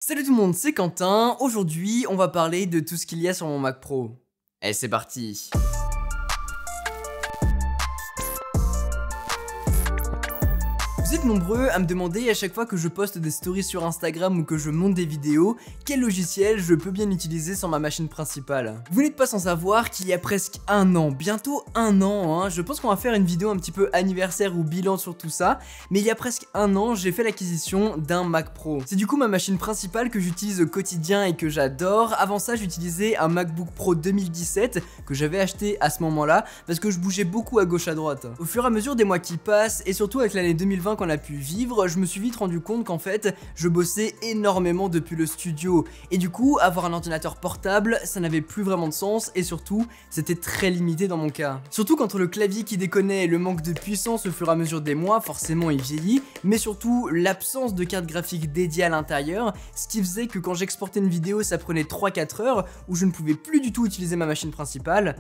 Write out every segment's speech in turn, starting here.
Salut tout le monde, c'est Quentin. Aujourd'hui, on va parler de tout ce qu'il y a sur mon Mac Pro. Et c'est parti. Vous êtes nombreux à me demander à chaque fois que je poste des stories sur Instagram ou que je monte des vidéos, quel logiciel je peux bien utiliser sur ma machine principale. Vous n'êtes pas sans savoir qu'il y a presque un an, bientôt un an, je pense qu'on va faire une vidéo un petit peu anniversaire ou bilan sur tout ça, mais il y a presque un an, j'ai fait l'acquisition d'un Mac Pro. C'est du coup ma machine principale que j'utilise au quotidien et que j'adore. Avant ça, j'utilisais un MacBook Pro 2017 que j'avais acheté à ce moment-là parce que je bougeais beaucoup à gauche à droite. Au fur et à mesure des mois qui passent et surtout avec l'année 2020 qu'on a pu vivre, je me suis vite rendu compte qu'en fait, je bossais énormément depuis le studio. Et du coup, avoir un ordinateur portable, ça n'avait plus vraiment de sens et surtout, c'était très limité dans mon cas. Surtout qu'entre le clavier qui déconnait et le manque de puissance au fur et à mesure des mois, forcément il vieillit, mais surtout l'absence de carte graphique dédiée à l'intérieur, ce qui faisait que quand j'exportais une vidéo, ça prenait 3-4 heures où je ne pouvais plus du tout utiliser ma machine principale.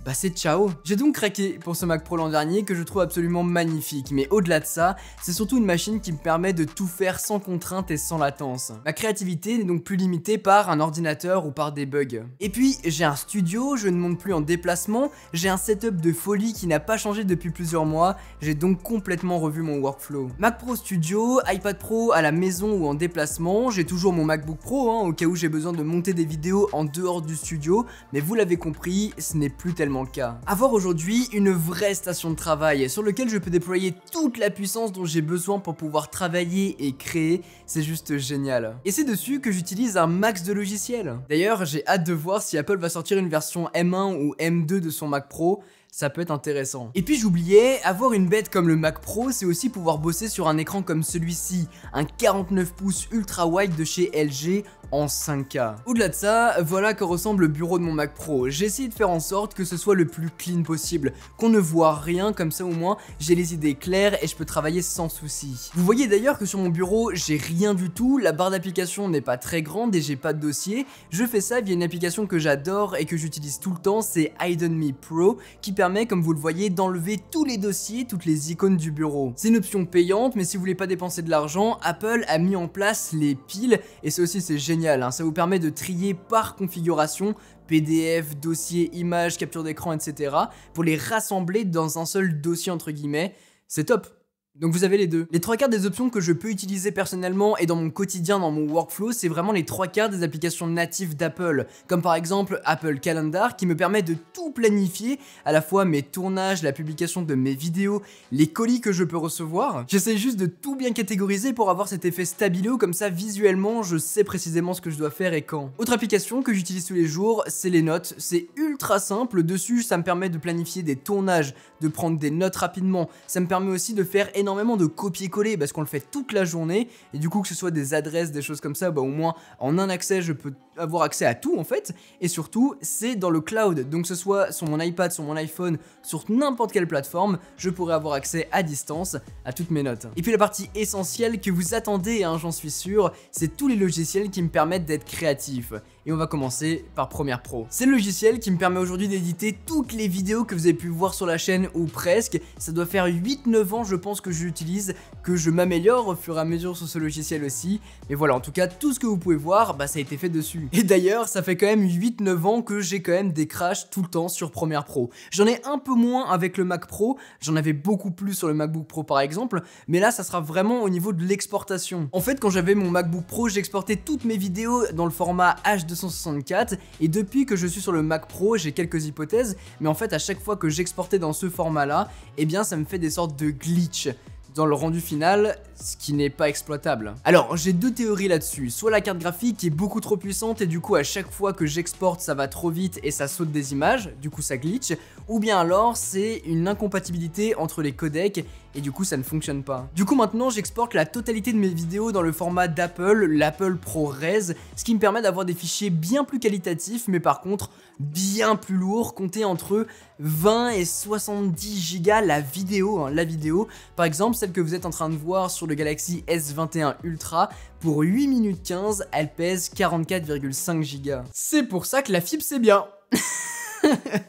Bah c'est ciao. J'ai donc craqué pour ce Mac Pro l'an dernier que je trouve absolument magnifique, mais au-delà de ça, c'est surtout une machine qui me permet de tout faire sans contrainte et sans latence. Ma créativité n'est donc plus limitée par un ordinateur ou par des bugs. Et puis j'ai un studio, je ne monte plus en déplacement, j'ai un setup de folie qui n'a pas changé depuis plusieurs mois, j'ai donc complètement revu mon workflow. Mac Pro Studio, iPad Pro à la maison ou en déplacement, j'ai toujours mon MacBook Pro au cas où j'ai besoin de monter des vidéos en dehors du studio, mais vous l'avez compris, ce n'est plus tellement le cas. Avoir aujourd'hui une vraie station de travail sur laquelle je peux déployer toute la puissance dont j'ai besoin pour pouvoir travailler et créer, c'est juste génial. Et c'est dessus que j'utilise un max de logiciels. D'ailleurs, j'ai hâte de voir si Apple va sortir une version M1 ou M2 de son Mac Pro. Ça peut être intéressant. Et puis j'oubliais, avoir une bête comme le Mac Pro, c'est aussi pouvoir bosser sur un écran comme celui-ci, un 49 pouces ultra wide de chez LG en 5K. Au-delà de ça, voilà que ressemble le bureau de mon Mac Pro. J'ai essayé de faire en sorte que ce soit le plus clean possible, qu'on ne voit rien, comme ça au moins j'ai les idées claires et je peux travailler sans souci. Vous voyez d'ailleurs que sur mon bureau, j'ai rien du tout, la barre d'application n'est pas très grande et j'ai pas de dossier. Je fais ça via une application que j'adore et que j'utilise tout le temps, c'est Hidden Me Pro, qui permet, comme vous le voyez, d'enlever tous les dossiers, toutes les icônes du bureau. C'est une option payante, mais si vous voulez pas dépenser de l'argent, Apple a mis en place les piles, et ça aussi c'est génial, ça vous permet de trier par configuration, PDF, dossier, images, capture d'écran, etc. pour les rassembler dans un seul dossier entre guillemets. C'est top. Donc vous avez les deux. Les 3/4 des options que je peux utiliser personnellement et dans mon quotidien, dans mon workflow, c'est vraiment les 3/4 des applications natives d'Apple. Comme par exemple Apple Calendar qui me permet de tout planifier, à la fois mes tournages, la publication de mes vidéos, les colis que je peux recevoir. J'essaie juste de tout bien catégoriser pour avoir cet effet stabilo, comme ça visuellement je sais précisément ce que je dois faire et quand. Autre application que j'utilise tous les jours, c'est les notes. C'est ultra simple, dessus ça me permet de planifier des tournages, de prendre des notes rapidement. Ça me permet aussi de faire énormément de copier-coller parce qu'on le fait toute la journée et du coup que ce soit des adresses, des choses comme ça, bah au moins en un accès je peux avoir accès à tout en fait, et surtout c'est dans le cloud, donc que ce soit sur mon iPad, sur mon iPhone, sur n'importe quelle plateforme, je pourrais avoir accès à distance à toutes mes notes. Et puis la partie essentielle que vous attendez, j'en suis sûr, c'est tous les logiciels qui me permettent d'être créatif. Et on va commencer par Premiere Pro. C'est le logiciel qui me permet aujourd'hui d'éditer toutes les vidéos que vous avez pu voir sur la chaîne ou presque. Ça doit faire 8-9 ans je pense que j'utilise, que je m'améliore au fur et à mesure sur ce logiciel aussi. Mais voilà, en tout cas tout ce que vous pouvez voir, bah ça a été fait dessus. Et d'ailleurs ça fait quand même 8-9 ans que j'ai quand même des crashs tout le temps sur Premiere Pro. J'en ai un peu moins avec le Mac Pro, j'en avais beaucoup plus sur le MacBook Pro par exemple, mais là ça sera vraiment au niveau de l'exportation. En fait quand j'avais mon MacBook Pro, j'exportais toutes mes vidéos dans le format H264 et depuis que je suis sur le Mac Pro, j'ai quelques hypothèses, mais en fait à chaque fois que j'exportais dans ce format là, eh bien ça me fait des sortes de glitch dans le rendu final, ce qui n'est pas exploitable. Alors j'ai deux théories là-dessus, soit la carte graphique est beaucoup trop puissante et du coup à chaque fois que j'exporte ça va trop vite et ça saute des images, du coup ça glitch, ou bien alors c'est une incompatibilité entre les codecs et du coup ça ne fonctionne pas. Du coup maintenant j'exporte la totalité de mes vidéos dans le format d'Apple, l'Apple ProRes, ce qui me permet d'avoir des fichiers bien plus qualitatifs mais par contre bien plus lourds, comptés entre 20 et 70 Go la vidéo, la vidéo. Par exemple celle que vous êtes en train de voir sur le Galaxy S21 Ultra, pour 8 minutes 15, elle pèse 44,5 Go. C'est pour ça que la fibre c'est bien.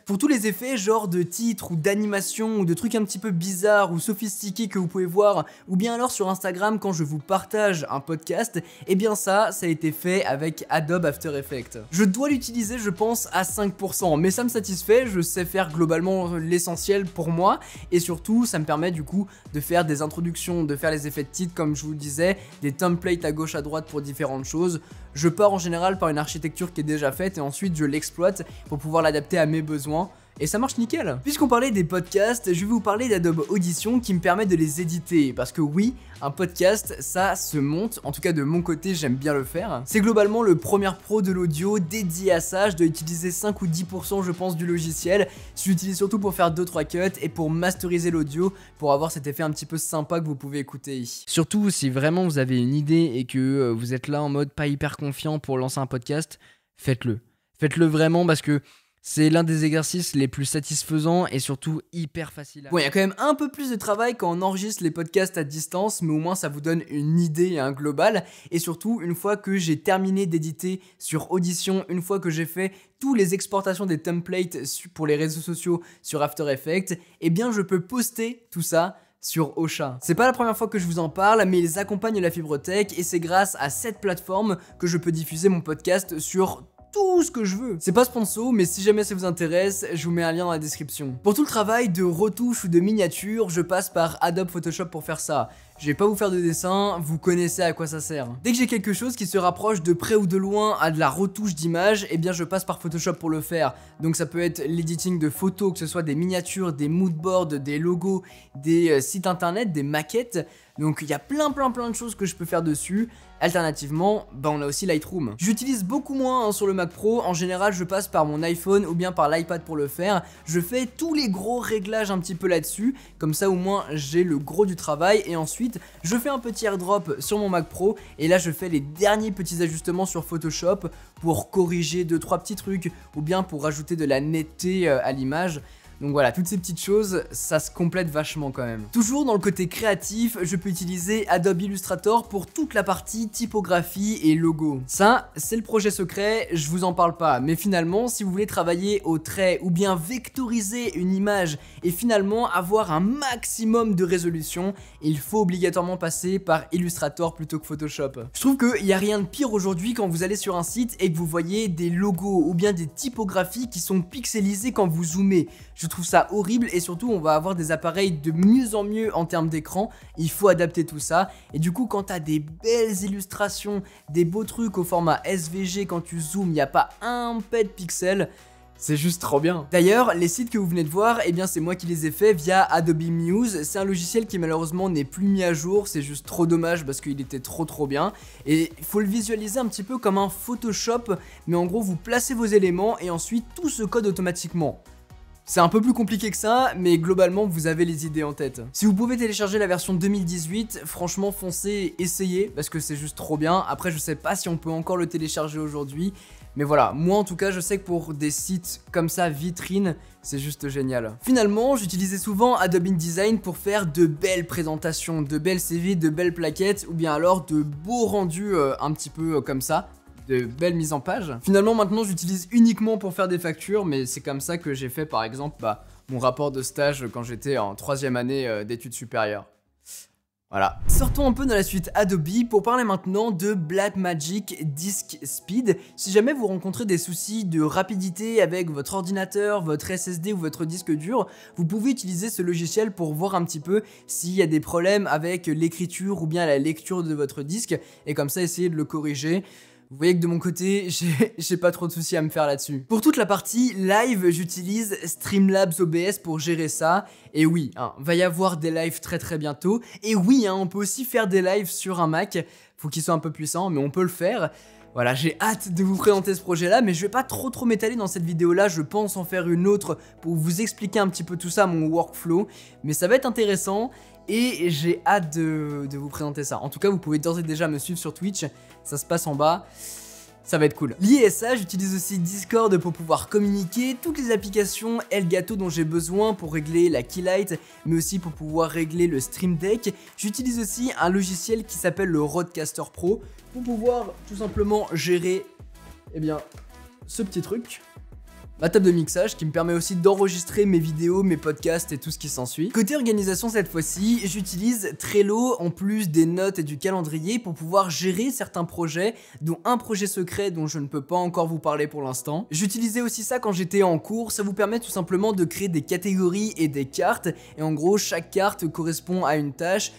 Pour tous les effets genre de titres ou d'animation ou de trucs un petit peu bizarres ou sophistiqués que vous pouvez voir, ou bien alors sur Instagram quand je vous partage un podcast, eh bien ça a été fait avec Adobe After Effects. Je dois l'utiliser je pense à 5%, mais ça me satisfait, je sais faire globalement l'essentiel pour moi, et surtout ça me permet du coup de faire des introductions, de faire les effets de titre comme je vous le disais, des templates à gauche à droite pour différentes choses. Je pars en général par une architecture qui est déjà faite et ensuite je l'exploite pour pouvoir l'adapter à mes besoins. Et ça marche nickel. Puisqu'on parlait des podcasts, je vais vous parler d'Adobe Audition qui me permet de les éditer. Parce que oui, un podcast, ça se monte. En tout cas de mon côté, j'aime bien le faire. C'est globalement le Premiere Pro de l'audio dédié à ça. Je dois utiliser 5 ou 10% je pense du logiciel. Je l'utilise surtout pour faire 2-3 cuts et pour masteriser l'audio, pour avoir cet effet un petit peu sympa que vous pouvez écouter. Surtout si vraiment vous avez une idée et que vous êtes là en mode pas hyper confiant pour lancer un podcast, faites-le. Faites-le vraiment parce que c'est l'un des exercices les plus satisfaisants et surtout hyper facile à... Bon, il y a quand même un peu plus de travail quand on enregistre les podcasts à distance, mais au moins ça vous donne une idée et un global. Et surtout, une fois que j'ai terminé d'éditer sur Audition, une fois que j'ai fait toutes les exportations des templates pour les réseaux sociaux sur After Effects, eh bien je peux poster tout ça sur Ocha. C'est pas la première fois que je vous en parle, mais ils accompagnent la fibre tech et c'est grâce à cette plateforme que je peux diffuser mon podcast sur tout ce que je veux. C'est pas sponsor, mais si jamais ça vous intéresse, je vous mets un lien dans la description. Pour tout le travail de retouche ou de miniature, je passe par Adobe Photoshop pour faire ça. Je vais pas vous faire de dessin, vous connaissez à quoi ça sert. Dès que j'ai quelque chose qui se rapproche de près ou de loin à de la retouche d'image, eh bien je passe par Photoshop pour le faire. Donc ça peut être l'editing de photos, que ce soit des miniatures, des moodboards, des logos, des sites internet, des maquettes. Donc il y a plein de choses que je peux faire dessus. Alternativement, on a aussi Lightroom. J'utilise beaucoup moins sur le Mac Pro, en général je passe par mon iPhone ou bien par l'iPad pour le faire. Je fais tous les gros réglages un petit peu là-dessus, comme ça au moins j'ai le gros du travail et ensuite je fais un petit airdrop sur mon Mac Pro et là je fais les derniers petits ajustements sur Photoshop pour corriger 2-3 petits trucs ou bien pour rajouter de la netteté à l'image. Donc voilà, toutes ces petites choses, ça se complète vachement quand même. Toujours dans le côté créatif, je peux utiliser Adobe Illustrator pour toute la partie typographie et logo. Ça, c'est le projet secret, je vous en parle pas. Mais finalement, si vous voulez travailler au trait ou bien vectoriser une image et finalement avoir un maximum de résolution, il faut obligatoirement passer par Illustrator plutôt que Photoshop. Je trouve qu'il n'y a rien de pire aujourd'hui quand vous allez sur un site et que vous voyez des logos ou bien des typographies qui sont pixelisées quand vous zoomez. Je trouve ça horrible et surtout on va avoir des appareils de mieux en mieux en termes d'écran, il faut adapter tout ça et du coup quand t'as des belles illustrations, des beaux trucs au format SVG, quand tu zoomes il n'y a pas un pet de pixel, c'est juste trop bien. D'ailleurs, les sites que vous venez de voir, eh bien c'est moi qui les ai faits via Adobe Muse. C'est un logiciel qui malheureusement n'est plus mis à jour, c'est juste trop dommage parce qu'il était trop bien. Et il faut le visualiser un petit peu comme un Photoshop, mais en gros vous placez vos éléments et ensuite tout se code automatiquement. C'est un peu plus compliqué que ça, mais globalement vous avez les idées en tête. Si vous pouvez télécharger la version 2018, franchement foncez et essayez, parce que c'est juste trop bien. Après je sais pas si on peut encore le télécharger aujourd'hui, mais voilà, moi en tout cas je sais que pour des sites comme ça, vitrine, c'est juste génial. Finalement, j'utilisais souvent Adobe InDesign pour faire de belles présentations, de belles CV, de belles plaquettes, ou bien alors de beaux rendus un petit peu comme ça. De belles mises en page. Finalement maintenant j'utilise uniquement pour faire des factures, mais c'est comme ça que j'ai fait par exemple mon rapport de stage quand j'étais en 3e année d'études supérieures. Voilà. Sortons un peu dans la suite Adobe pour parler maintenant de Blackmagic Disk Speed. Si jamais vous rencontrez des soucis de rapidité avec votre ordinateur, votre SSD ou votre disque dur, vous pouvez utiliser ce logiciel pour voir un petit peu s'il y a des problèmes avec l'écriture ou bien la lecture de votre disque et comme ça essayer de le corriger. Vous voyez que de mon côté, j'ai pas trop de soucis à me faire là-dessus. Pour toute la partie live, j'utilise Streamlabs OBS pour gérer ça. Et oui, va y avoir des lives très bientôt. Et oui, on peut aussi faire des lives sur un Mac. Faut qu'ils soient un peu puissants, mais on peut le faire. Voilà, j'ai hâte de vous présenter ce projet-là, mais je vais pas trop m'étaler dans cette vidéo-là. Je pense en faire une autre pour vous expliquer un petit peu tout ça, mon workflow. Mais ça va être intéressant. Et j'ai hâte de vous présenter ça. En tout cas, vous pouvez d'ores et déjà me suivre sur Twitch. Ça se passe en bas. Ça va être cool. Lié à ça, j'utilise aussi Discord pour pouvoir communiquer. Toutes les applications Elgato dont j'ai besoin pour régler la keylight, mais aussi pour pouvoir régler le Stream Deck. J'utilise aussi un logiciel qui s'appelle le Rodecaster Pro pour pouvoir tout simplement gérer, ce petit truc. ma table de mixage qui me permet aussi d'enregistrer mes vidéos, mes podcasts et tout ce qui s'ensuit. Côté organisation cette fois-ci, j'utilise Trello en plus des notes et du calendrier pour pouvoir gérer certains projets, dont un projet secret dont je ne peux pas encore vous parler pour l'instant. J'utilisais aussi ça quand j'étais en cours, ça vous permet tout simplement de créer des catégories et des cartes, et en gros chaque carte correspond à une tâche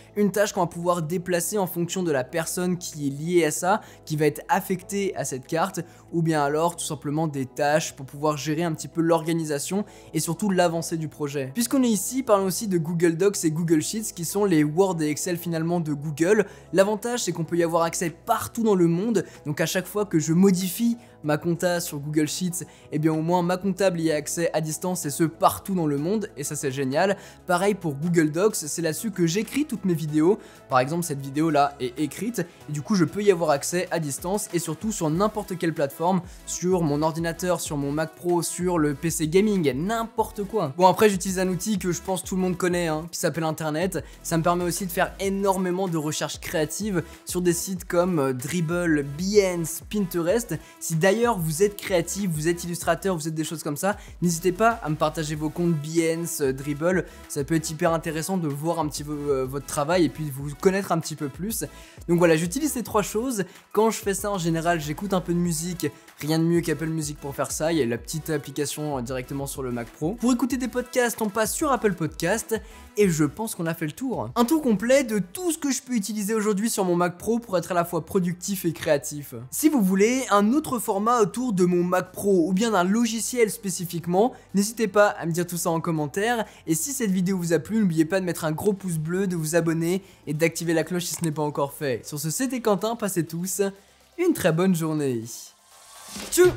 qu'on va pouvoir déplacer en fonction de la personne qui est liée à ça, qui va être affectée à cette carte, ou bien alors tout simplement des tâches pour pouvoir gérer un petit peu l'organisation et surtout l'avancée du projet. Puisqu'on est ici, parlons aussi de Google Docs et Google Sheets qui sont les Word et Excel finalement de Google. L'avantage c'est qu'on peut y avoir accès partout dans le monde, donc à chaque fois que je modifie ma compta sur Google Sheets, et bien au moins ma comptable y a accès à distance et ce partout dans le monde, et ça c'est génial. Pareil pour Google Docs, c'est là-dessus que j'écris toutes mes vidéos. Par exemple cette vidéo là est écrite et du coup je peux y avoir accès à distance et surtout sur n'importe quelle plateforme, sur mon ordinateur, sur mon Mac Pro, sur le PC gaming, n'importe quoi. Bon après j'utilise un outil que je pense tout le monde connaît qui s'appelle Internet. Ça me permet aussi de faire énormément de recherches créatives sur des sites comme Dribbble, Behance, Pinterest. Si d'ailleurs vous êtes créatif, vous êtes illustrateur, vous êtes des choses comme ça, n'hésitez pas à me partager vos comptes Behance, Dribbble, ça peut être hyper intéressant de voir un petit peu votre travail et puis de vous connaître un petit peu plus. Donc voilà, j'utilise ces trois choses. Quand je fais ça en général, j'écoute un peu de musique, rien de mieux qu'Apple Music pour faire ça, il y a la petite application directement sur le Mac Pro. Pour écouter des podcasts, on passe sur Apple Podcast et je pense qu'on a fait le tour. Un tour complet de tout ce que je peux utiliser aujourd'hui sur mon Mac Pro pour être à la fois productif et créatif. Si vous voulez un autre format autour de mon Mac Pro ou bien d'un logiciel spécifiquement, n'hésitez pas à me dire tout ça en commentaire. Et si cette vidéo vous a plu, n'oubliez pas de mettre un gros pouce bleu, de vous abonner et d'activer la cloche si ce n'est pas encore fait. Sur ce, c'était Quentin, passez tous une très bonne journée. Tchou!